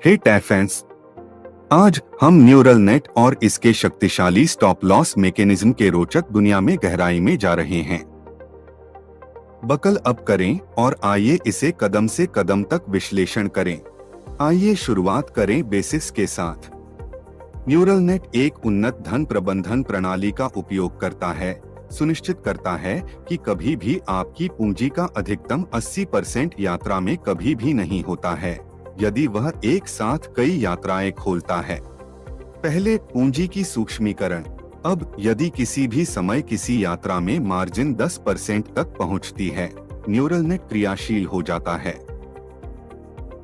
हे टैफेंस, आज हम neural net और इसके शक्तिशाली स्टॉप लॉस मैकेनिज्म के रोचक दुनिया में गहराई में जा रहे हैं। बकल अप करें और आइए इसे कदम से कदम तक विश्लेषण करें। आइए शुरुआत करें बेसिक्स के साथ। न्यूरल नेट एक उन्नत धन प्रबंधन प्रणाली का उपयोग करता है, सुनिश्चित करता है कि कभी भी आपकी पूंजी का अधिकतम 80% यात्रा में कभी भी नहीं होता है, यदि वह एक साथ कई यात्राएं खोलता है। पहले पूंजी की सूक्ष्मीकरण। अब यदि किसी भी समय किसी यात्रा में मार्जिन 10% तक पहुंचती है, न्यूरल नेट क्रियाशील हो जाता है।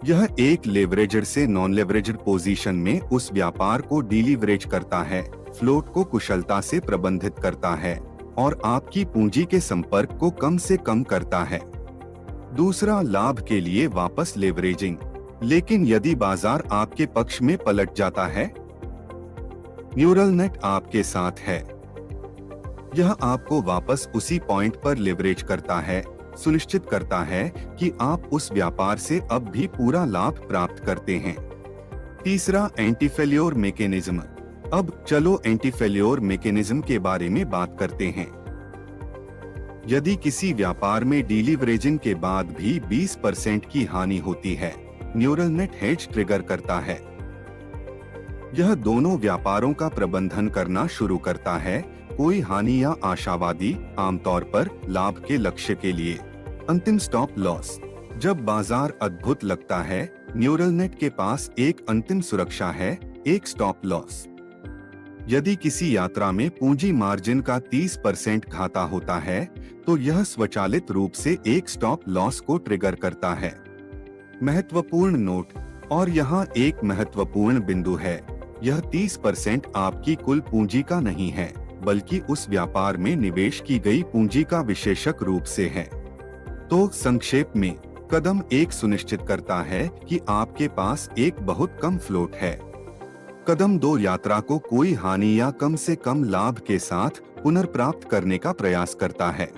यह एक लेवरेजर से नॉन लेवरेजड पोजीशन में उस व्यापार को डिलीवरेज करता है, फ्लोट को कुशलता से प्रबंधित करता है और आपकी पूंजी के संपर्क को कम से कम करता है। दूसरा, लाभ के लिए वापस लेवरेजिंग। लेकिन यदि बाजार आपके पक्ष में पलट जाता है, न्यूरल नेट आपके साथ है। यह आपको वापस उसी पॉइंट पर लेवरेज करता है, सुनिश्चित करता है कि आप उस व्यापार से अब भी पूरा लाभ प्राप्त करते हैं। तीसरा, एंटी फेल्योर मैकेनिज्म। अब चलो एंटी फेल्योर मैकेनिज्म के बारे में बात करते हैं। यदि किसी व्यापार में डिलीवरेजिंग के बाद भी 20% की हानि होती है, न्यूरल नेट हेज ट्रिगर करता है। यह दोनों व्यापारों का प्रबंधन करना शुरू करता है, कोई हानि या आशावादी, आमतौर पर लाभ के लक्ष्य के लिए। अंतिम, स्टॉप लॉस। जब बाजार अद्भुत लगता है, न्यूरल नेट के पास एक अंतिम सुरक्षा है, एक स्टॉप लॉस। यदि किसी यात्रा में पूंजी मार्जिन का 30% घाटा होता है, तो यह स्वचालित रूप से एक स्टॉप लॉस को ट्रिगर करता है। महत्वपूर्ण नोट, और यहाँ एक महत्वपूर्ण बिंदु है, यह 30% आपकी कुल पूंजी का नहीं है, बल्कि उस व्यापार में निवेश की गई पूंजी का विशेषक रूप से है। तो संक्षेप में, कदम 1 सुनिश्चित करता है कि आपके पास एक बहुत कम फ्लोट है। कदम 2 यात्रा को कोई हानि या कम से कम लाभ के साथ पुनर्प्राप्त करने का प्रयास करता है।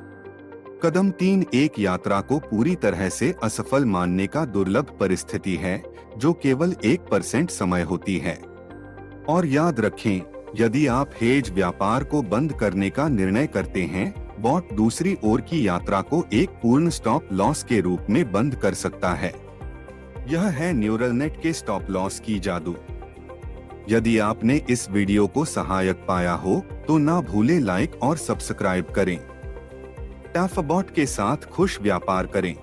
कदम 3 एक यात्रा को पूरी तरह से असफल मानने का दुर्लभ परिस्थिति है, जो केवल 1% समय होती है। और याद रखें, यदि आप हेज व्यापार को बंद करने का निर्णय करते हैं, बॉट दूसरी ओर की यात्रा को एक पूर्ण स्टॉप लॉस के रूप में बंद कर सकता है। यह है न्यूरल नेट के स्टॉप लॉस की जादू। यदि आपने इस वीडियो को सहायक पाया हो, तो ना भूलें लाइक और सब्सक्राइब करें। टैफबॉट के साथ खुश व्यापार करें।